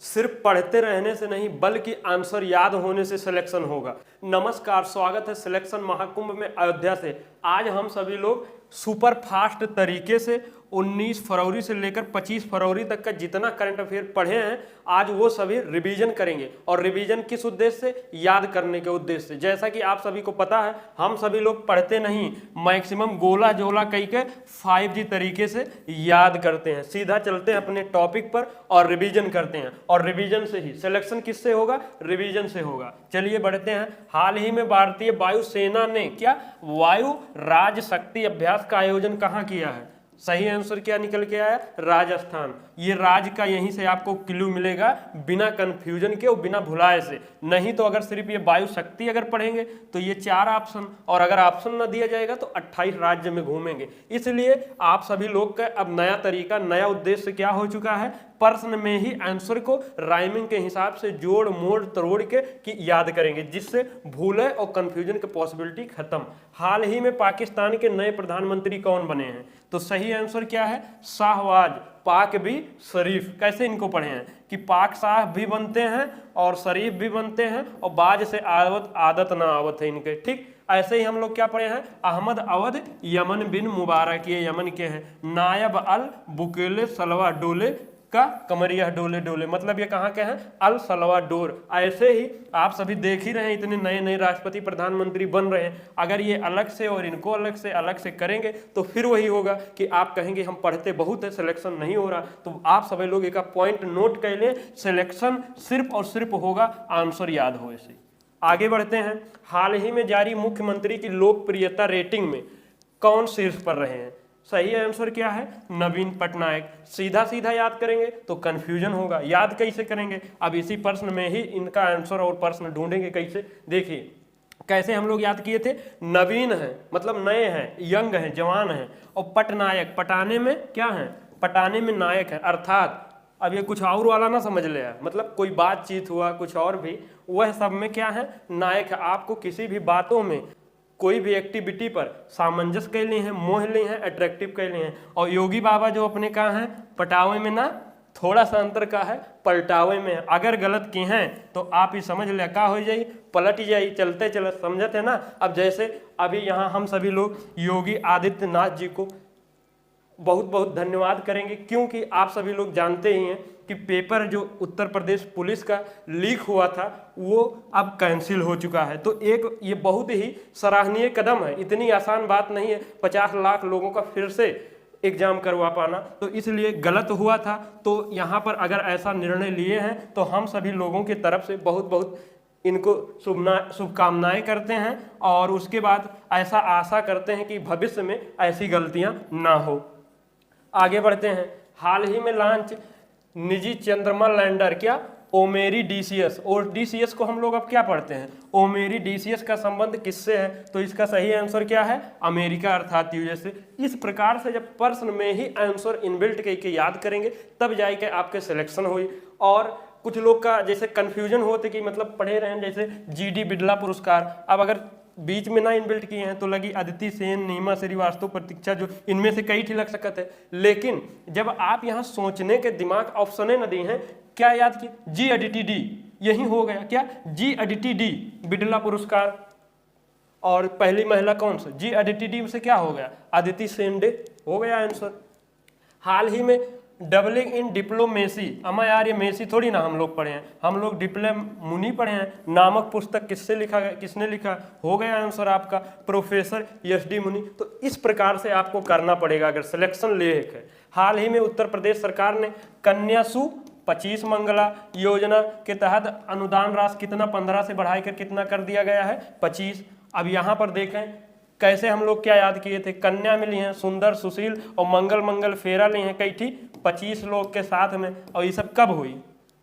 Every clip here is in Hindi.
सिर्फ पढ़ते रहने से नहीं बल्कि आंसर याद होने से सिलेक्शन होगा। नमस्कार, स्वागत है सिलेक्शन महाकुंभ में अयोध्या से। आज हम सभी लोग सुपर फास्ट तरीके से 19 फरवरी से लेकर 25 फरवरी तक का जितना करंट अफेयर पढ़े हैं आज वो सभी रिवीजन करेंगे। और रिवीजन किस उद्देश्य से? याद करने के उद्देश्य से। जैसा कि आप सभी को पता है हम सभी लोग पढ़ते नहीं, मैक्सिमम गोला जोला कई के 5G तरीके से याद करते हैं। सीधा चलते हैं अपने टॉपिक पर और रिवीजन करते हैं, और रिवीजन से ही सिलेक्शन किससे होगा? रिवीजन से होगा। चलिए बढ़ते हैं। हाल ही में भारतीय वायुसेना ने क्या वायु राज शक्ति अभ्यास का आयोजन कहाँ किया है? सही आंसर क्या निकल के आया? राजस्थान। ये राज का यहीं से आपको क्लू मिलेगा, बिना कंफ्यूजन के और बिना भुलाए से। नहीं तो अगर सिर्फ ये वायु शक्ति अगर पढ़ेंगे तो ये 4 ऑप्शन, और अगर ऑप्शन ना दिया जाएगा तो 28 राज्य में घूमेंगे। इसलिए आप सभी लोग का अब नया तरीका, नया उद्देश्य क्या हो चुका है? प्रश्न में ही आंसर को राइमिंग के हिसाब से जोड़ मोड़ तोड़ के कि याद करेंगे, जिससे भूले और कंफ्यूजन की पॉसिबिलिटी खत्म। हाल ही में पाकिस्तान के नए प्रधानमंत्री कौन बने हैं? तो सही आंसर क्या है? शाहबाज पाक भी शरीफ। कैसे इनको पढ़े हैं कि पाक साहब भी बनते हैं और शरीफ भी बनते हैं, और बाज से आवत आदत ना आवत है इनके। ठीक ऐसे ही हम लोग क्या पढ़े हैं? अहमद अवध यमन बिन मुबारक, ये यमन के हैं। नायब अल बुकेले सलवा डोले का कमरिया डोले डोले, मतलब ये कहाँ के हैं? अल सलवाडोर। ऐसे ही आप सभी देख ही रहे हैं इतने नए नए राष्ट्रपति प्रधानमंत्री बन रहे हैं। अगर ये अलग से और इनको अलग से करेंगे तो फिर वही होगा कि आप कहेंगे हम पढ़ते बहुत है, सिलेक्शन नहीं हो रहा। तो आप सभी लोग एक पॉइंट नोट कर लें, सिलेक्शन सिर्फ और सिर्फ होगा आंसर याद हो। ऐसे आगे बढ़ते हैं। हाल ही में जारी मुख्यमंत्री की लोकप्रियता रेटिंग में कौन शीर्ष पर रहे हैं? सही आंसर क्या है? नवीन पटनायक। सीधा सीधा याद करेंगे तो कंफ्यूजन होगा, याद कैसे करेंगे? अब इसी प्रश्न में ही इनका आंसर और प्रश्न ढूंढेंगे कैसे। देखिए कैसे हम लोग याद किए थे। नवीन है मतलब नए हैं, यंग हैं, जवान हैं, और पटनायक पटाने में क्या है? पटाने में नायक है। अर्थात अब ये कुछ और वाला ना समझ ले, मतलब कोई बातचीत हुआ कुछ और भी, वह सब में क्या है? नायक है। आपको किसी भी बातों में कोई भी एक्टिविटी पर सामंजस्य कर लिए हैं, मोह लिए हैं, अट्रैक्टिव कर लिए हैं। और योगी बाबा जो अपने कहाँ हैं? पटावे में ना, थोड़ा सा अंतर का है, पलटावे में है। अगर गलत किए हैं तो आप ही समझ ले का हो जाई, पलट जाई, चलते चलते, समझते हैं ना। अब जैसे अभी यहाँ हम सभी लोग योगी आदित्यनाथ जी को बहुत बहुत धन्यवाद करेंगे, क्योंकि आप सभी लोग जानते ही हैं कि पेपर जो उत्तर प्रदेश पुलिस का लीक हुआ था वो अब कैंसिल हो चुका है। तो एक ये बहुत ही सराहनीय कदम है। इतनी आसान बात नहीं है 50 लाख लोगों का फिर से एग्जाम करवा पाना, तो इसलिए गलत हुआ था। तो यहाँ पर अगर ऐसा निर्णय लिए हैं तो हम सभी लोगों की तरफ से बहुत बहुत इनको शुभकामनाएं करते हैं, और उसके बाद ऐसा आशा करते हैं कि भविष्य में ऐसी गलतियां ना हो। आगे बढ़ते हैं। हाल ही में लॉन्च निजी चंद्रमा लैंडर क्या ओमेरीडीसियस, और डीसीएस को हम लोग अब क्या पढ़ते हैं? ओमेरीडीसियस का संबंध किससे है? तो इसका सही आंसर क्या है? अमेरिका अर्थात यूएस से। इस प्रकार से जब प्रश्न में ही आंसर इनबिल्ट करके याद करेंगे तब जाके आपके सिलेक्शन हुई। और कुछ लोग का जैसे कंफ्यूजन होते कि मतलब पढ़े रहे हैं जैसे जीडी बिड़ला पुरस्कार, अब अगर बीच में ना इनबिल्ट किए हैं तो लगी अदिति सेन, नीमा श्रीवास्तव, प्रतीक्षा, जो इनमें से कई लग सकते हैं। लेकिन जब आप यहाँ सोचने के दिमाग ऑप्शन न दी हैं, क्या याद किए? जी अदिति डी, यही हो गया क्या? जी अदिति डी बिड़ला पुरस्कार। और पहली महिला कौन सा? जी अदिति डी से क्या हो गया? अदिति सेन डे हो गया आंसर। हाल ही में डबलिंग इन डिप्लोमेसी, अमा यार ये मेसी थोड़ी ना हम लोग पढ़े हैं, हम लोग डिप्लोमुनी पढ़े हैं, नामक पुस्तक किससे लिखा गया, किसने लिखा? हो गया आंसर आपका प्रोफेसर एस.डी. मुनि। तो इस प्रकार से आपको करना पड़ेगा अगर सिलेक्शन ले है। हाल ही में उत्तर प्रदेश सरकार ने कन्या सु 25 मंगला योजना के तहत अनुदान राशि कितना 15 से बढ़ाकर कितना कर दिया गया है? 25। अब यहाँ पर देखें कैसे हम लोग क्या याद किए थे? कन्या मिली हैं, सुंदर, सुशील, और मंगल मंगल फेरा ली हैं, कई थी 25 लोग के साथ में। और ये सब कब हुई?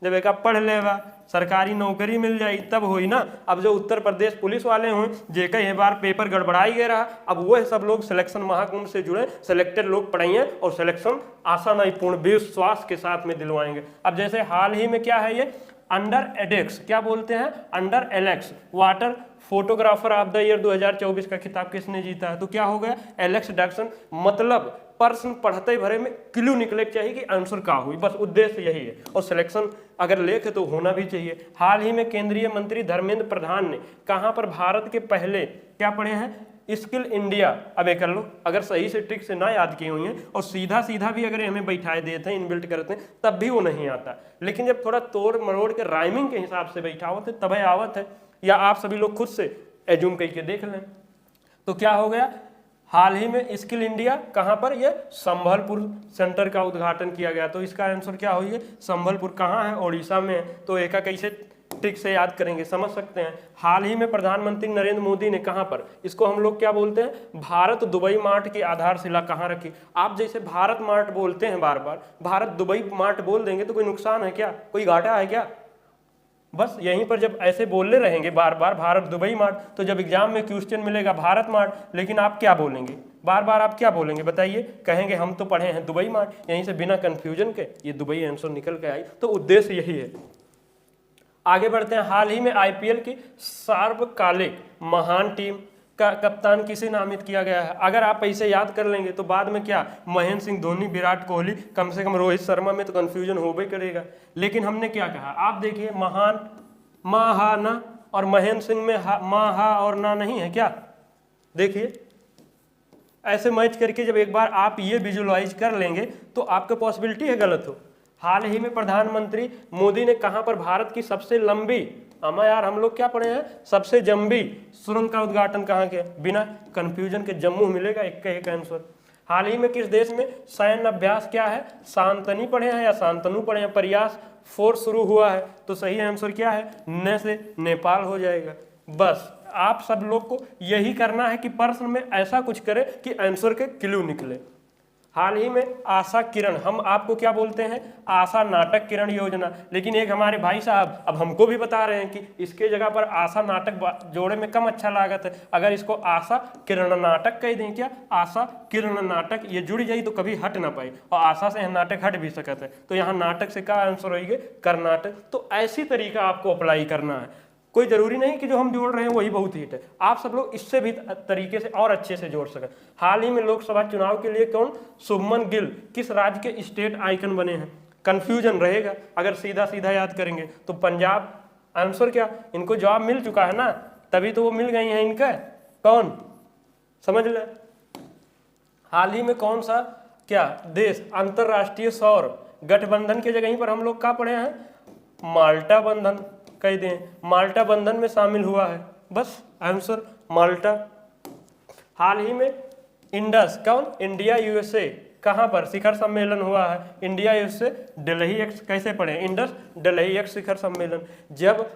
जब एक पढ़ लेगा, सरकारी नौकरी मिल जाए तब हुई ना। अब जो उत्तर प्रदेश पुलिस वाले हुए जे कई बार पेपर गड़बड़ाई गया रहा, अब वह सब लोग सिलेक्शन महाकुंभ से जुड़े सिलेक्टेड लोग पढ़ाइए और सिलेक्शन आसान पूर्ण विश्वास के साथ में दिलवाएंगे। अब जैसे हाल ही में क्या है ये अंडर एडेक्स, क्या बोलते हैं? Under Alex water photographer of the year 2024 का खिताब किसने जीता है? तो क्या हो गया? एलेक्स डैक्सन। मतलब प्रश्न पढ़ते भरे में क्लू निकले चाहिए कि आंसर क्या हुई, बस उद्देश्य यही है। और सिलेक्शन अगर लेखे तो होना भी चाहिए। हाल ही में केंद्रीय मंत्री धर्मेंद्र प्रधान ने कहां पर भारत के पहले क्या पढ़े हैं? Skill India. अब ये कर लो, अगर सही से ट्रिक से ना याद किए हुई हैं और सीधा सीधा भी अगर हमें बैठाए देते हैं, इनबिल्ट करते हैं, तब भी वो नहीं आता। लेकिन जब थोड़ा तोड़ मरोड़ के राइमिंग के हिसाब से बैठावत है तब आवत है, या आप सभी लोग खुद से एज्यूम करके देख लें। तो क्या हो गया? हाल ही में स्किल इंडिया कहाँ पर? ये संबलपुर सेंटर का उद्घाटन किया गया। तो इसका आंसर क्या हुई है? संबलपुर कहाँ है? ओडिशा में है। तो एक कैसे ट्रिक से याद करेंगे, समझ सकते हैं। हाल ही में प्रधानमंत्री नरेंद्र मोदी ने कहां पर, इसको हम लोग क्या बोलते हैं? भारत दुबई मार्ट की आधारशिला कहां रखी? आप जैसे भारत मार्ट बोलते हैं बार बार, भारत दुबई मार्ट बोल देंगे तो कोई नुकसान है क्या? कोई घाटा है क्या? बस यहीं पर जब ऐसे बोलने रहेंगे बार बार भारत दुबई मार्ट, तो जब एग्जाम में क्वेश्चन मिलेगा भारत मार्ट, लेकिन आप क्या बोलेंगे बार बार? आप क्या बोलेंगे बताइए? कहेंगे हम तो पढ़े हैं दुबई मार्ट। यहीं से बिना कंफ्यूजन के ये दुबई आंसर निकल के आई। तो उद्देश्य यही है। आगे बढ़ते हैं। हाल ही में आईपीएल की सार्वकालिक महान टीम का कप्तान किसे नामित किया गया है? अगर आप ऐसे याद कर लेंगे तो बाद में क्या, महेंद्र सिंह धोनी, विराट कोहली, कम से कम रोहित शर्मा में तो कंफ्यूजन हो भी करेगा। लेकिन हमने क्या कहा? आप देखिए, महान मा हा ना, और महेंद्र सिंह में मा हा और ना नहीं है क्या? देखिए ऐसे मैच करके जब एक बार आप ये विजुअलाइज कर लेंगे तो आपका पॉसिबिलिटी है गलत हो। हाल ही में प्रधानमंत्री मोदी ने कहां पर भारत की सबसे लंबी, अमा यार हम लोग क्या पढ़े हैं? सबसे जंबी सुरंग का उद्घाटन कहां के? बिना कंफ्यूजन के जम्मू मिलेगा, एक का एक आंसर। हाल ही में किस देश में सैन्य अभ्यास क्या है? शांतनी पढ़े हैं या शांतनु पढ़े हैं? प्रयास 4 शुरू हुआ है। तो सही आंसर क्या है? न से नेपाल हो जाएगा। बस आप सब लोग को यही करना है कि प्रश्न में ऐसा कुछ करें कि आंसर के क्लू निकले। हाल ही में आशा किरण, हम आपको क्या बोलते हैं? आशा नाटक किरण योजना। लेकिन एक हमारे भाई साहब अब हमको भी बता रहे हैं कि इसके जगह पर आशा नाटक जोड़े में कम अच्छा लागत है, अगर इसको आशा किरण नाटक कह दें क्या? आशा किरण नाटक, ये जुड़ जाई तो कभी हट ना पाई, और आशा से नाटक हट भी सकता है। तो यहाँ नाटक से क्या आंसर होगी? कर्नाटक। तो ऐसी तरीका आपको अप्लाई करना है। कोई जरूरी नहीं कि जो हम जोड़ रहे हैं वही बहुत हिट है, आप सब लोग इससे भी तरीके से और अच्छे से जोड़ सकें। हाल ही में लोकसभा चुनाव के लिए कौन? शुभमन गिल किस राज्य के स्टेट आइकन बने हैं? कंफ्यूजन रहेगा अगर सीधा सीधा याद करेंगे तो पंजाब। आंसर क्या? इनको जवाब मिल चुका है ना, तभी तो वो मिल गई हैं इनका। कौन? समझ ले। हाल ही में कौन सा क्या देश अंतरराष्ट्रीय सौर गठबंधन के जगह पर हम लोग क्या पढ़े हैं? माल्टा बंधन कह दें, माल्टा बंधन में शामिल हुआ है। बस आंसर माल्टा। हाल ही में इंडस कौन? इंडिया यूएसए कहां पर शिखर सम्मेलन हुआ है? इंडिया यूएसए दिल्ली एक्स, कैसे पढ़े? इंडस दिल्ली एक्स शिखर सम्मेलन। जब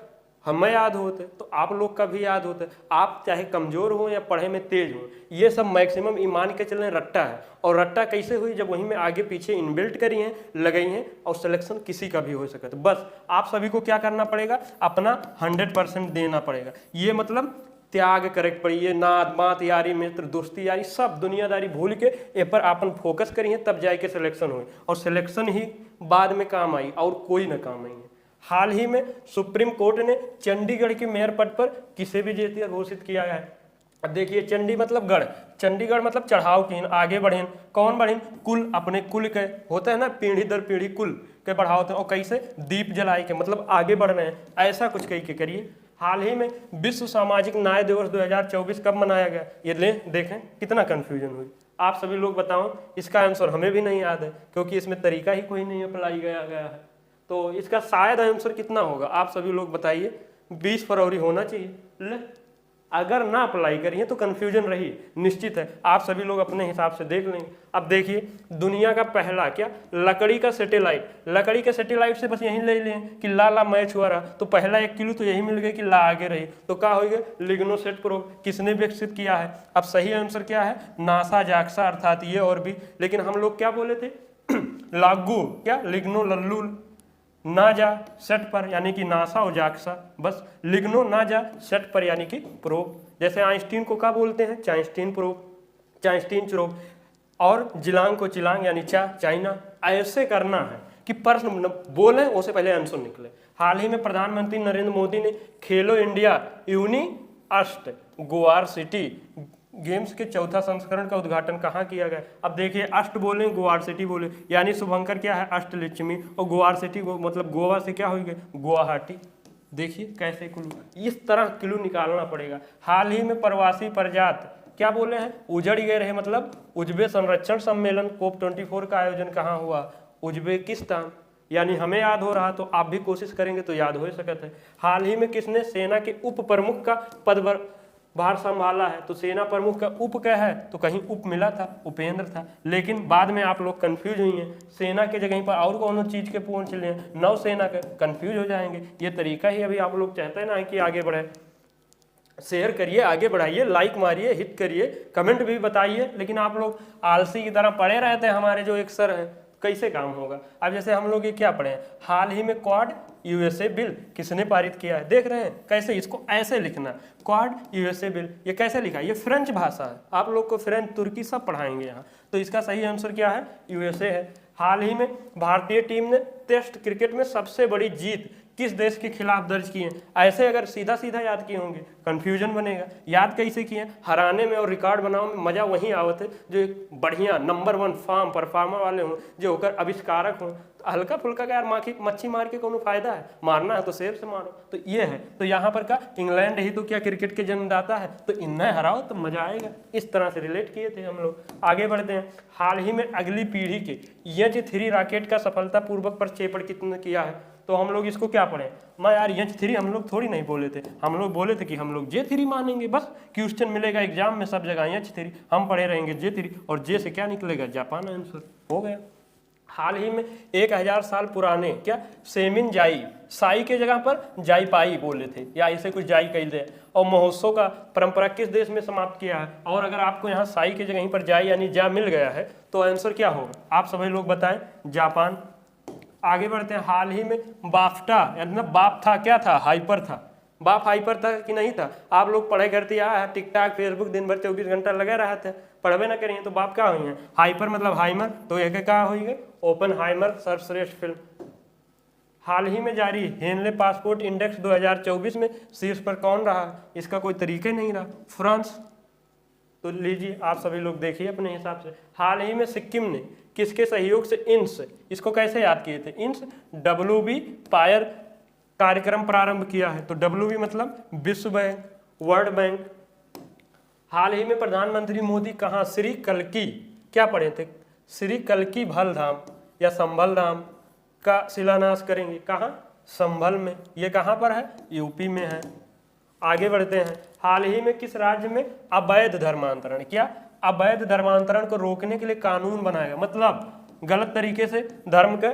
हमें याद होते तो आप लोग का भी याद होता है। आप चाहे कमजोर हो या पढ़े में तेज हो, ये सब मैक्सिमम ईमान के चलने रट्टा है। और रट्टा कैसे हुई? जब वहीं में आगे पीछे इनबिल्ट करी हैं, लगाई हैं, और सिलेक्शन किसी का भी हो सके। तो बस आप सभी को क्या करना पड़ेगा? अपना 100% देना पड़ेगा। ये मतलब त्याग करे पड़ी, ये नात मात यारी मित्र दोस्ती यारी सब दुनियादारी भूल के ए पर अपन फोकस करिए, तब जाके सिलेक्शन हुई। और सिलेक्शन ही बाद में काम आई और कोई ना काम आई है। हाल ही में सुप्रीम कोर्ट ने चंडीगढ़ के मेयर पद पर किसे विजेता घोषित किया है? अब देखिए, चंडी मतलब गढ़, चंडीगढ़ मतलब चढ़ाव की, आगे बढ़ेन। कौन बढ़ेन? कुल, अपने कुल के होता है ना, पीढ़ी दर पीढ़ी कुल के बढ़ाते हैं। और कैसे? दीप जलाए के, मतलब आगे बढ़ रहे हैं, ऐसा कुछ कही के करिए। हाल ही में विश्व सामाजिक न्याय दिवस 2024 कब मनाया गया? ये ले देखें कितना कंफ्यूजन हुई। आप सभी लोग बताओ, इसका आंसर हमें भी नहीं याद है क्योंकि इसमें तरीका ही कोई नहीं अप्लाई गया है। तो इसका शायद आंसर कितना होगा? आप सभी लोग बताइए। 20 फरवरी होना चाहिए। ले, अगर ना अप्लाई करिए तो कंफ्यूजन रही, निश्चित है। आप सभी लोग अपने हिसाब से देख लेंगे। अब देखिए, दुनिया का पहला क्या? लकड़ी का सैटेलाइट। लकड़ी के सैटेलाइट से बस यही ले लें कि ला मैच हुआ रहा, तो पहला 1 किलो तो यही मिल गया कि ला आगे रही। तो क्या हो गया? लिग्नोसेट प्रोब। किसने विकसित किया है? अब सही आंसर क्या है? नासा जाक्सा, अर्थात ये और भी। लेकिन हम लोग क्या बोले थे? लागू क्या? लिग्नो लल्लू ना जा सेट पर, यानी कि नासा और जाक्सा। बस लिग्नो ना जा सेट पर यानी कि प्रोब। जैसे आइंस्टीन को क्या बोलते हैं? चाइंस्टीन प्रोब, चाइंस्टीन प्रोब। और जिलांग को चिलांग यानी चाइना। ऐसे करना है कि प्रश्न बोले उससे पहले आंसर निकले। हाल ही में प्रधानमंत्री नरेंद्र मोदी ने खेलो इंडिया यूनी अष्ट गोवार सिटी गेम्स के चौथा संस्करण का उद्घाटन कहाँ किया गया? अब देखिए, अष्ट बोले, गोवार सिटी बोले, यानी शुभंकर क्या है? अष्टलक्ष्मी, और गोवार सिटी मतलब गोवा से क्या होगी? गुवाहाटी। देखिए कैसे क्लू, इस तरह क्लू निकालना पड़ेगा। हाल ही में प्रवासी प्रजात क्या बोले हैं? उजड़ गए रहे, मतलब उज्बे संरक्षण सम्मेलन COP24 का आयोजन कहाँ हुआ? उज्बेकिस्तान। यानी हमें याद हो रहा, तो आप भी कोशिश करेंगे तो याद हो सकता है। हाल ही में किसने सेना के उप प्रमुख का भार संभाला है? तो सेना प्रमुख का उप क्या है? तो कहीं उप मिला था, उपेंद्र था, लेकिन बाद में आप लोग कंफ्यूज हुई हैं, सेना के जगह पर और कौन चीज के पूछ लिए, नौसेना के, कंफ्यूज हो जाएंगे। ये तरीका ही अभी आप लोग चाहते हैं ना कि आगे बढ़े। शेयर करिए, आगे बढ़ाइए, लाइक मारिए, हिट करिए, कमेंट भी बताइए, लेकिन आप लोग आलसी की तरह पड़े रहते हैं। हमारे जो एक सर हैं, कैसे काम होगा? अब जैसे हम लोग ये क्या पढ़े हैं, हाल ही में क्वाड यूएसए बिल किसने पारित किया है? देख रहे हैं कैसे, इसको ऐसे लिखना, क्वाड यूएसए बिल। ये कैसे लिखा? ये फ्रेंच भाषा है, आप लोग को फ्रेंच तुर्की सब पढ़ाएंगे यहाँ, तो इसका सही आंसर क्या है? यूएसए है। हाल ही में भारतीय टीम ने टेस्ट क्रिकेट में सबसे बड़ी जीत किस देश के खिलाफ दर्ज किए? ऐसे अगर सीधा सीधा याद किए होंगे कंफ्यूजन बनेगा। याद कैसे किए? हराने में और रिकॉर्ड बनाने में मजा वहीं आवत है जो एक बढ़िया नंबर 1 परफॉर्मर वाले हों, जो होकर आविष्कारक हों। तो हल्का फुल्का का यार मच्छी मार के कोनो फायदा है? मारना है तो शेर से मारो। तो ये है, तो यहाँ पर का इंग्लैंड ही तो क्या क्रिकेट के जन्मदाता है, तो इन्हें हराओ तो मजा आएगा। इस तरह से रिलेट किए थे हम लोग। आगे बढ़ते हैं। हाल ही में अगली पीढ़ी के H3 रॉकेट का सफलतापूर्वक प्रक्षेपण कितने किया है? तो हम लोग इसको क्या पढ़े? मैं यार H3 हम लोग थोड़ी नहीं बोले थे, हम लोग बोले थे कि हम लोग J3 मानेंगे, बस क्वेश्चन मिलेगा एग्जाम में सब जगह H3, हम पढ़े रहेंगे J3, और J से क्या निकलेगा? जापान। आंसर हो गया। हाल ही में 1000 साल पुराने क्या सेमिन जाई, साई के जगह पर जाईपाई बोले थे, या इसे कुछ जाई कह दे, और महोत्सव का परंपरा किस देश में समाप्त किया है? और अगर आपको यहाँ साई के जगह पर जाई यानी जा मिल गया है तो आंसर क्या होगा? आप सभी लोग बताएं। जापान। आगे बढ़ते हैं। हाल ही में बाफ्टा यानी बाप था, क्या था? हाइपर था। बाप हाइपर था कि नहीं था? आप लोग पढ़ाई करते हैं, टिकटॉक फेसबुक दिन भर 24 घंटा लगे रहे थे, पढ़वे ना करिए तो बाप क्या हुई है? हाइपर मतलब हाइमर, तो एक क्या हुई है? ओपनहाइमर सर्वश्रेष्ठ फिल्म। हाल ही में जारी हेनले पासपोर्ट इंडेक्स 2024 में शीर्ष पर कौन रहा? इसका कोई तरीका ही नहीं रहा, फ्रांस। तो लीजिए आप सभी लोग देखिए अपने हिसाब से। हाल ही में सिक्किम ने किसके सहयोग से इंस, इसको कैसे याद किए थे? इंस WB पायर कार्यक्रम प्रारंभ किया है। तो WB मतलब विश्व बैंक, वर्ल्ड बैंक। हाल ही में प्रधानमंत्री मोदी कहाँ श्री कल्की, क्या पढ़े थे? श्री कल्की भल धाम या संभल धाम का शिलान्यास करेंगे। कहाँ? संभल में। ये कहाँ पर है? यूपी में है। आगे बढ़ते हैं। हाल ही में किस राज्य में अवैध धर्मांतरण, क्या अवैध धर्मांतरण को रोकने के लिए कानून बनाएगा? मतलब गलत तरीके से धर्म का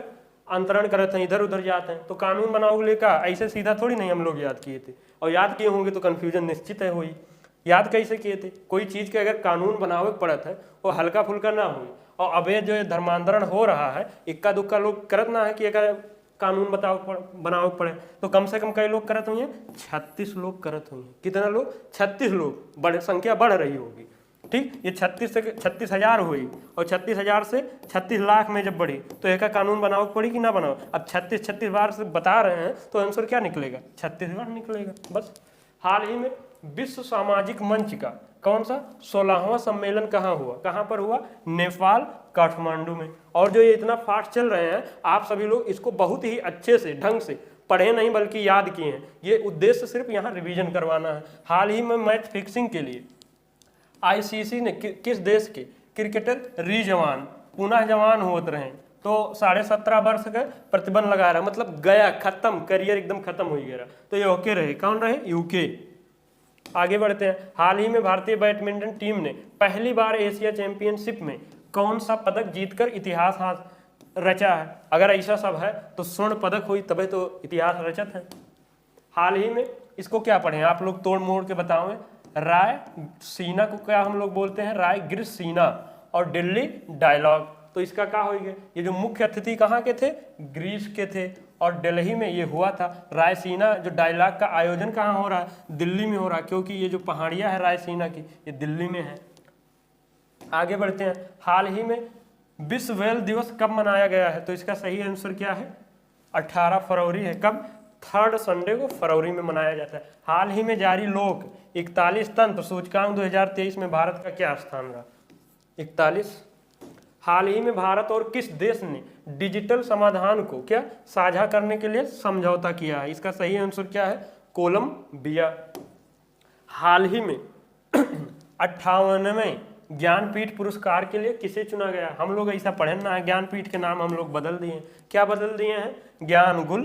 अंतरण करते हैं, इधर उधर जाते हैं, तो कानून बनाओगे का? ऐसे सीधा थोड़ी नहीं हम लोग याद किए थे, और याद किए होंगे तो कन्फ्यूजन निश्चित है हुई। याद कैसे किए थे? कोई चीज़ के अगर कानून बनावे पड़त है वो हल्का फुल्का ना हुई, और अवैध जो धर्मांतरण हो रहा है इक्का दुक्का लोग करत ना है कि अगर कानून बनाओ पड़े, तो कम से कम कई लोग करत हुए? 36 लोग करत हुए। कितना लोग? 36 लोग। बड़े संख्या बढ़ रही होगी, ठीक। ये 36 से 36,000 हुई, और 36,000 से 36 लाख में जब बढ़ी तो एक कानून बनाओ पड़ी कि ना बनाओ? अब 36 बार से बता रहे हैं तो आंसर क्या निकलेगा? 36 बार निकलेगा बस। हाल ही में विश्व सामाजिक मंच का कौन सा 16वां सम्मेलन कहाँ हुआ? कहाँ पर हुआ? नेपाल, काठमांडू में। और जो ये इतना फास्ट चल रहे हैं, आप सभी लोग इसको बहुत ही अच्छे से ढंग से पढ़े नहीं बल्कि याद किए हैं। ये उद्देश्य सिर्फ यहाँ रिवीजन करवाना है। हाल ही में मैच फिक्सिंग के लिए ICC ने किस देश के क्रिकेटर रीजवान पुनः जवान होते रहे तो 17.5 वर्ष का प्रतिबंध लगा रहा, मतलब गया, खत्म, करियर एकदम खत्म हो गया। तो ये ओके रहे, कौन रहे? UK। आगे बढ़ते हैं। हाल ही में भारतीय बैडमिंटन टीम ने पहली बार एशिया चैंपियनशिप में कौन सा पदक जीतकर इतिहास रचा है? अगर ऐसा सब है तो स्वर्ण पदक हुई, तभी तो इतिहास रचत है। हाल ही में इसको क्या पढ़े आप लोग, तोड़ मोड़ के बताओ। राय सीना को क्या हम लोग बोलते हैं? राय ग्रीस सीना, और दिल्ली डायलॉग। तो इसका क्या होगा? ये जो मुख्य अतिथि कहाँ के थे? ग्रीस के थे, और दिल्ली में ये हुआ था। रायसीना जो डायलॉग का आयोजन कहाँ हो रहा है? दिल्ली में हो रहा है, क्योंकि ये जो पहाड़ियाँ है रायसीना की, ये दिल्ली में है। आगे बढ़ते हैं। हाल ही में विश्व व्हेल दिवस कब मनाया गया है? तो इसका सही आंसर क्या है? 18 फरवरी है। कब? थर्ड संडे को फरवरी में मनाया जाता है। हाल ही में जारी लोक 41 तंत्र सूचकांक 2023 में भारत का क्या स्थान रहा? 41। हाल ही में भारत और किस देश ने डिजिटल समाधान को क्या साझा करने के लिए समझौता किया है? इसका सही आंसर क्या है? कोलंबिया। हाल ही में 58वें ज्ञानपीठ पुरस्कार के लिए किसे चुना गया? हम लोग ऐसा पढ़े ना है, ज्ञानपीठ के नाम हम लोग बदल दिए। क्या बदल दिए हैं? ज्ञानगुल,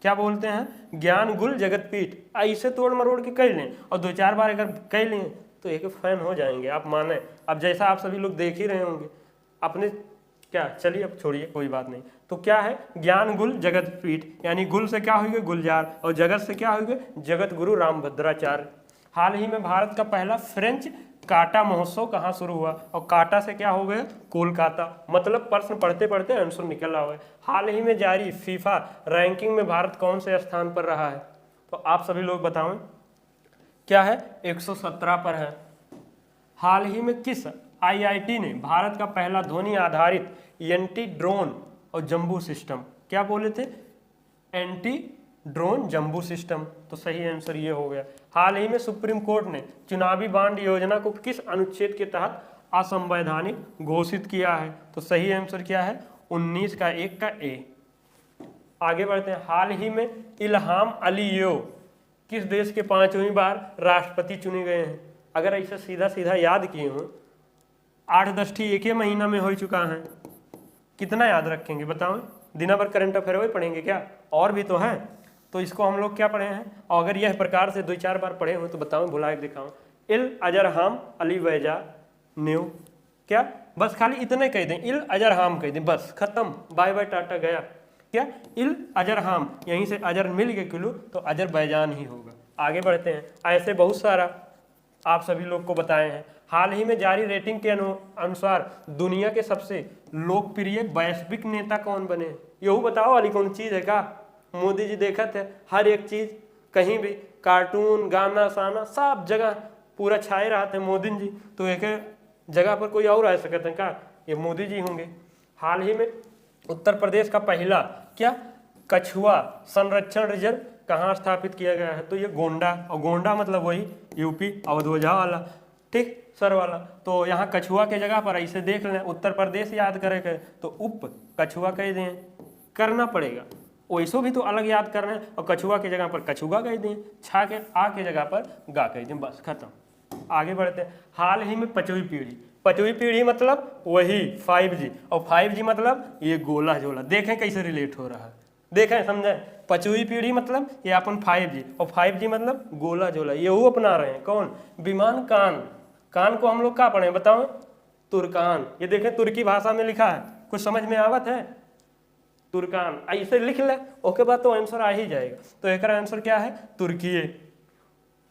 क्या बोलते हैं? ज्ञानगुल जगतपीठ। ऐसे तोड़ मरोड़ के कह लें और 2-4 बार अगर कह लें तो एक फैन हो जाएंगे, आप माने। अब जैसा आप सभी लोग देख ही रहे होंगे अपने क्या, चलिए अब छोड़िए, कोई बात नहीं। तो क्या है? ज्ञानगुल जगतपीठ, यानी गुल से क्या हुई? गुलजार, और जगत से क्या हुई? जगत गुरु रामभद्राचार्य। हाल ही में भारत का पहला फ्रेंच काटा महोत्सव कहाँ शुरू हुआ? और काटा से क्या हो गया? कोलकाता। मतलब प्रश्न पढ़ते पढ़ते आंसर निकल रहा है। हाल ही में जारी फीफा रैंकिंग में भारत कौन से स्थान पर रहा है? तो आप सभी लोग बताओ क्या है? 117 पर है। हाल ही में किस आईआईटी ने भारत का पहला ध्वनि आधारित एंटी ड्रोन और जंबू सिस्टम, क्या बोले थे? Anti drone जंबू system. तो सही आंसर ये हो गया। हाल ही में सुप्रीम कोर्ट ने चुनावी बांड योजना को किस अनुच्छेद के तहत असंवैधानिक घोषित किया है? तो सही आंसर क्या है? 19 का 1 का ए। आगे बढ़ते हैं। हाल ही में इल्हाम अलीयो किस देश के 5वीं बार राष्ट्रपति चुने गए हैं? अगर ऐसा सीधा सीधा याद किए हों, 8-10 एक ही महीना में हो चुका है, कितना याद रखेंगे बताओ? दिन भर करंट अफेयर वही पढ़ेंगे क्या? और भी तो है। तो इसको हम लोग क्या पढ़े हैं? और अगर यह प्रकार से 2-4 बार पढ़े हो तो बताओ, भुला के दिखाओ। इल अजरहाम अली वैजा न्यू, क्या बस खाली इतने कह दें, इल अजरहाम कह दें, बस खत्म, बाय बाय टाटा गया। क्या? इल अजरहाम, यहीं से अजर मिल गए किलो तो अजर बैजान ही होगा। आगे बढ़ते हैं। ऐसे बहुत सारा आप सभी लोग को बताए हैं। हाल ही में जारी रेटिंग के अनुसार दुनिया के सबसे लोकप्रिय वैश्विक नेता कौन बने? यही बताओ वाली कौन चीज़ है का? मोदी जी देखा थे, हर एक चीज़ कहीं भी कार्टून गाना साना सब जगह पूरा छाए रहा थे मोदी जी। तो एक जगह पर कोई और आ सकते हैं का? ये मोदी जी होंगे। हाल ही में उत्तर प्रदेश का पहला क्या कछुआ संरक्षण रिजर्व कहाँ स्थापित किया गया है? तो ये गोंडा, और गोंडा मतलब वही यूपी अवधोजा वाला, ठीक सर वाला। तो यहाँ कछुआ के जगह पर ऐसे देख लें, उत्तर प्रदेश याद करेंगे तो उप कछुआ कह दें, करना पड़ेगा। वैसो भी तो अलग याद कर रहे हैं, और कछुआ की जगह पर कछुआ कह दें, छा के आ के जगह पर गा कह दें, बस खत्म। आगे बढ़ते हैं। हाल ही में 5वीं पीढ़ी, 5वीं पीढ़ी मतलब वही 5G, और 5G मतलब ये गोला झोला। देखें कैसे रिलेट हो रहा है, देखें समझें। 5वीं पीढ़ी मतलब ये अपन 5G, और 5G मतलब गोला झोला, ये वो अपना रहे हैं कौन? विमान कान। कान को हम लोग क्या पढ़े बताओ? तुर्कान। ये देखें तुर्की भाषा में लिखा है, कुछ समझ में आवत है? तुर्कान ऐसे लिख ले, ओके बाद तो आंसर आ ही जाएगा। तो एक आंसर क्या है? तुर्की।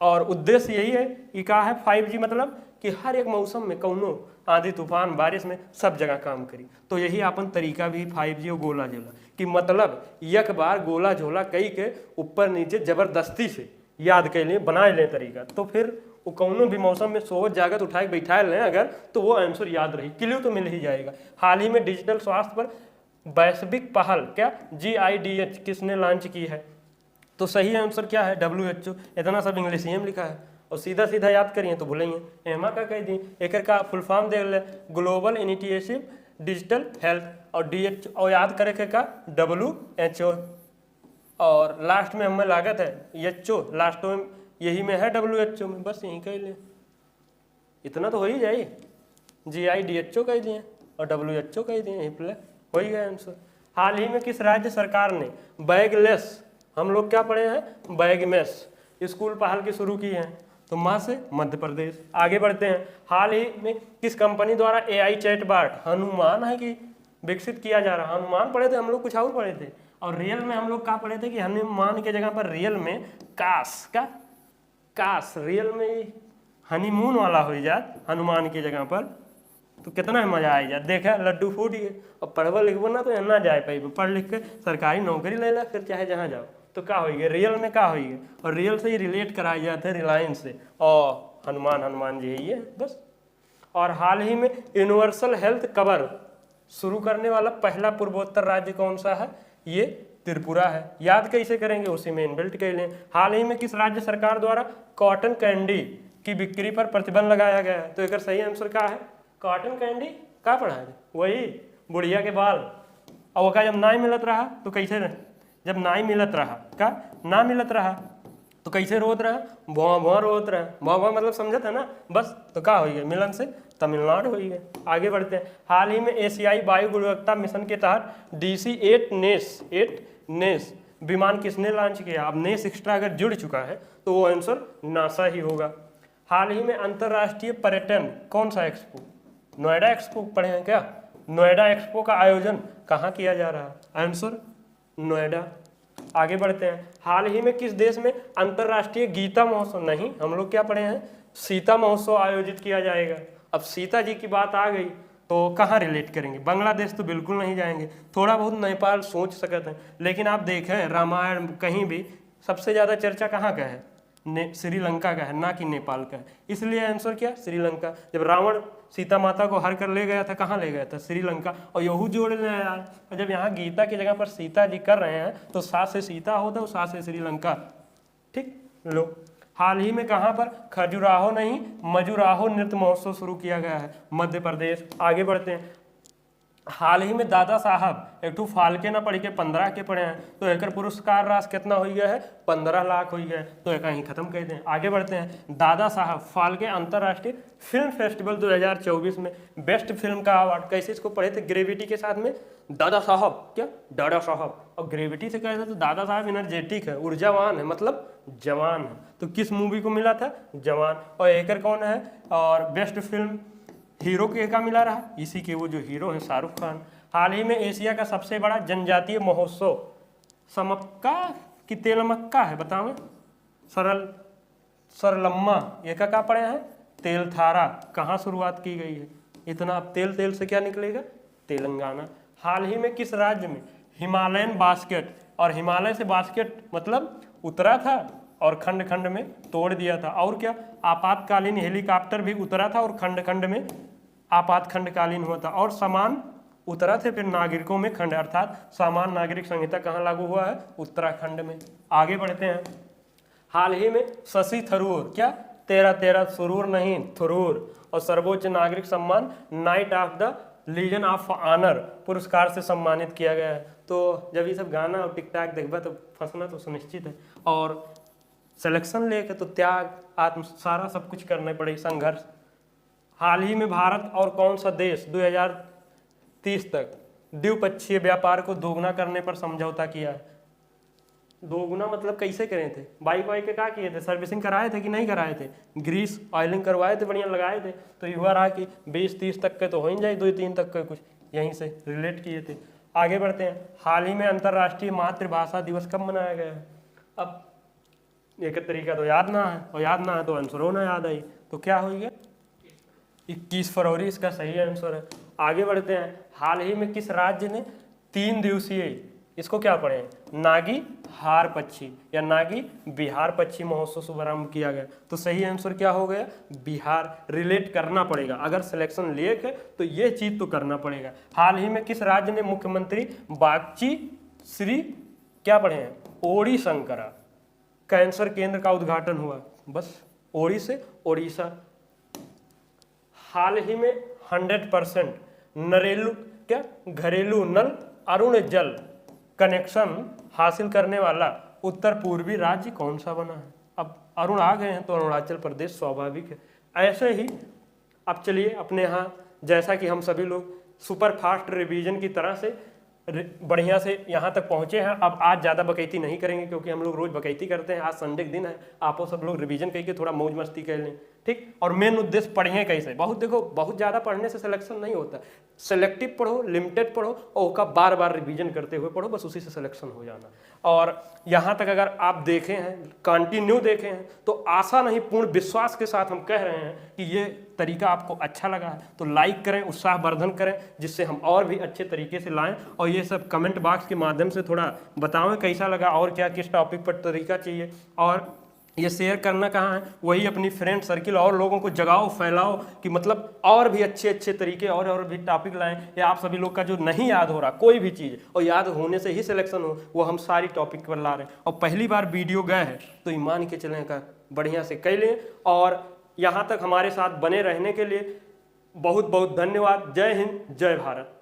और उद्देश्य यही है कि क्या है 5G मतलब कि हर एक मौसम में कौनो आंधी तूफान बारिश में सब जगह काम करी। तो यही अपन तरीका भी 5G और गोला झोला कि मतलब एक बार गोला झोला कई के ऊपर नीचे जबरदस्ती से याद कर लें, बना लें तरीका, तो फिर वो कौनो भी मौसम में सोवत जागत उठा के बैठा लें अगर, तो वो आंसर याद रही, क्लियर तो मिल ही जाएगा। हाल ही में डिजिटल स्वास्थ्य पर वैश्विक पहल क्या GIDH किसने लॉन्च की है? तो सही आंसर क्या है? WHO। इतना सब इंग्लिश में लिखा है, और सीधा सीधा याद करिए तो भूलेंगे। एमा का कह दी, एक का फुल फॉर्म देख ले, ग्लोबल इनिशिएटिव डिजिटल हेल्थ, और DH और याद करे के का WHO, और लास्ट में हमें लागत है HO, लास्ट में यही में है WHO में, बस यही कह ले, इतना तो हो ही जाए। GIDHO कह दिए और WHO कह दिए, यही प्ले हो ही गया आंसर। हाल ही में किस राज्य सरकार ने बैगलेस, हम लोग क्या पढ़े हैं? बैगमेस स्कूल पहल की शुरू की है? तो माँ से मध्य प्रदेश। आगे बढ़ते हैं। हाल ही में किस कंपनी द्वारा AI चैटबॉट हनुमान है कि विकसित किया जा रहा? हनुमान पढ़े थे हम लोग, कुछ और पढ़े थे, और रियल में हम लोग क्या पढ़े थे कि हनुमान के जगह पर रियल में काश, का काश रियल में हनीमून वाला हो जात हनुमान की जगह पर, तो कितना मजा आ जाए। देखा लड्डू फूट गए, और पढ़वा लिखबो ना तो ना जाए पाई, पढ़ लिख के सरकारी नौकरी ले ला, फिर चाहे जहाँ जाओ। तो क्या होइए रियल में क्या होइए, और रियल से ही रिलेट कराए जाते हैं रिलायंस से, और हनुमान जी है ये बस। और हाल ही में यूनिवर्सल हेल्थ कवर शुरू करने वाला पहला पूर्वोत्तर राज्य कौन सा है? ये त्रिपुरा है। याद कैसे करेंगे, उसी में इनबिल्ट कर लें। हाल ही में किस राज्य सरकार द्वारा कॉटन कैंडी की बिक्री पर प्रतिबंध लगाया गया है? तो एक सही आंसर क्या है? कॉटन कैंडी का पढ़ा है? वही बुढ़िया के बाल। और वो का जब ना मिलत रहा तो कैसे रहे? जब ना मिलत रहा का ना मिलत रहा तो कैसे रोत रहा? भौं भौं रोत रहा। भौं भौं मतलब समझा था ना? बस तो क्या हो गया? मिलन से तमिलनाडु हो गया। आगे बढ़ते हैं। हाल ही में एशियाई वायु गुणवत्ता मिशन के तहत DC-8 नेस विमान किसने लॉन्च किया? अब नेस एक्स्ट्रा अगर जुड़ चुका है तो वो आंसर नासा ही होगा। हाल ही में अंतर्राष्ट्रीय पर्यटन कौन सा एक्सपो, नोएडा एक्सपो पढ़े हैं क्या? नोएडा एक्सपो का आयोजन कहाँ किया जा रहा है? आंसर नोएडा। आगे बढ़ते हैं। हाल ही में किस देश में अंतर्राष्ट्रीय गीता महोत्सव, नहीं हम लोग क्या पढ़े हैं, सीता महोत्सव आयोजित किया जाएगा। अब सीता जी की बात आ गई तो कहाँ रिलेट करेंगे? बांग्लादेश तो बिल्कुल नहीं जाएंगे, थोड़ा बहुत नेपाल सोच सकते हैं, लेकिन आप देखें रामायण कहीं भी सबसे ज़्यादा चर्चा कहाँ का है? श्रीलंका का है, ना कि नेपाल का है। इसलिए आंसर क्या? श्रीलंका। जब रावण सीता माता को हर कर ले गया था, कहाँ ले गया था? श्रीलंका। और यहू जोड़ रहे हैं यार, और जब यहाँ गीता की जगह पर सीता जी कर रहे हैं तो सात से सीता होता है, सात से श्रीलंका। ठीक लो। हाल ही में कहाँ पर खजुराहो नहीं मजुराहो नृत्य महोत्सव शुरू किया गया है? मध्य प्रदेश। आगे बढ़ते हैं। हाल ही में दादा साहब एक टू फाल्के ना पढ़ के 15 के पढ़े हैं, तो एक पुरस्कार राशि कितना हो गया है? 15 लाख हो गया है। तो एक ही खत्म कहते हैं। आगे बढ़ते हैं। दादा साहब फाल्के अंतर्राष्ट्रीय फिल्म फेस्टिवल 2024 में बेस्ट फिल्म का अवार्ड, कैसे इसको पढ़े थे? ग्रेविटी के साथ में दादा साहब, क्या दादा साहब, और ग्रेविटी से कहते तो दादा साहब एनर्जेटिक है, ऊर्जावान है, मतलब जवान है। तो किस मूवी को मिला था? जवान। और एकर कौन है? और बेस्ट फिल्म हीरो के का मिला रहा? इसी के वो जो हीरो है शाहरुख खान। हाल ही में एशिया का सबसे बड़ा जनजातीय महोत्सव समक्का कि तेलमक्का है? बताओ। सरलम्मा, ये का पड़े हैं? तेलथारा। कहाँ शुरुआत की गई है? इतना अब तेल से क्या निकलेगा? तेलंगाना। हाल ही में किस राज्य में हिमालयन बास्केट, और हिमालय से बास्केट मतलब उतरा था और खंड खंड में तोड़ दिया था, और क्या आपातकालीन हेलीकॉप्टर भी उतरा था और खंड खंड में आपात खंडकालीन हुआ था, और सामान उतरा थे फिर नागरिकों में खंड, अर्थात सामान्य नागरिक संहिता कहाँ लागू हुआ है? उत्तराखंड में। आगे बढ़ते हैं। हाल ही में शशि थरूर, क्या 13 सुरूर नहीं थरूर, और सर्वोच्च नागरिक सम्मान Knight of the Legion of Honour पुरस्कार से सम्मानित किया गया है। तो जब ये सब गाना और टिकटॉक देखबा तो फंसना तो सुनिश्चित है, और सिलेक्शन लेके तो त्याग आत्म सारा सब कुछ करना पड़े, संघर्ष। हाल ही में भारत और कौन सा देश 2030 तक द्विपक्षीय व्यापार को दोगुना करने पर समझौता किया है? दोगुना मतलब कैसे करे थे? बाइक वाइक के क्या किए थे? सर्विसिंग कराए थे कि नहीं कराए थे? ग्रीस ऑयलिंग करवाए थे, बढ़िया लगाए थे, तो युवा रहा कि 20-30 तक के तो हो ही जाए, 2-3 तक के कुछ यहीं से रिलेट किए थे। आगे बढ़ते हैं। हाल ही में अंतर्राष्ट्रीय मातृभाषा दिवस कब मनाया गया है? अब एक तरीका तो याद ना है, और याद ना है तो आंसर होना याद आई, तो क्या हो गया? 21 फरवरी इसका सही आंसर है। आगे बढ़ते हैं। हाल ही में किस राज्य ने 3 दिवसीय, इसको क्या पढ़े, नागी हार पक्षी या नागी बिहार पक्षी महोत्सव शुभारंभ किया गया? तो सही आंसर क्या हो गया? बिहार। रिलेट करना पड़ेगा, अगर सिलेक्शन लेक है तो ये चीज तो करना पड़ेगा। हाल ही में किस राज्य ने मुख्यमंत्री बागची श्री क्या पढ़े हैं? ओडी शंकरा कैंसर केंद्र का उद्घाटन हुआ? बस ओडी से ओडिशा। हाल ही में 100% घरेलू नल अरुण जल कनेक्शन हासिल करने वाला उत्तर पूर्वी राज्य कौन सा बना है? अब अरुण आ गए हैं तो अरुणाचल प्रदेश स्वाभाविक है। ऐसे ही अब चलिए अपने यहाँ, जैसा कि हम सभी लोग सुपर फास्ट रिवीजन की तरह से बढ़िया से यहाँ तक पहुँचे हैं, अब आज ज़्यादा बकैती नहीं करेंगे क्योंकि हम लोग रोज़ बकैती करते हैं। आज संडे का दिन है, आपो सब लोग रिवीजन करके थोड़ा मौज मस्ती कर लें, ठीक। और मेन उद्देश्य पढ़ें कैसे। बहुत देखो, बहुत ज़्यादा पढ़ने से सिलेक्शन नहीं होता। सेलेक्टिव पढ़ो, लिमिटेड पढ़ो, और उसका बार बार रिवीजन करते हुए पढ़ो, बस उसी से सिलेक्शन हो जाना। और यहाँ तक अगर आप देखे हैं, कंटिन्यू देखे हैं, तो आशा नहीं पूर्ण विश्वास के साथ हम कह रहे हैं कि ये तरीका आपको अच्छा लगा है तो लाइक करें, उत्साहवर्धन करें, जिससे हम और भी अच्छे तरीके से लाएं। और ये सब कमेंट बॉक्स के माध्यम से थोड़ा बताएं कैसा लगा और क्या किस टॉपिक पर तरीका चाहिए। और ये शेयर करना कहाँ है, वही अपनी फ्रेंड सर्किल और लोगों को जगाओ, फैलाओ कि मतलब और भी अच्छे अच्छे तरीके और भी टॉपिक लाएं, या आप सभी लोग का जो नहीं याद हो रहा कोई भी चीज़ और याद होने से ही सिलेक्शन हो, वो हम सारी टॉपिक पर ला रहे हैं। और पहली बार वीडियो गए हैं तो ईमान के चलें का बढ़िया से कर लें, और यहाँ तक हमारे साथ बने रहने के लिए बहुत बहुत धन्यवाद। जय हिंद, जय भारत।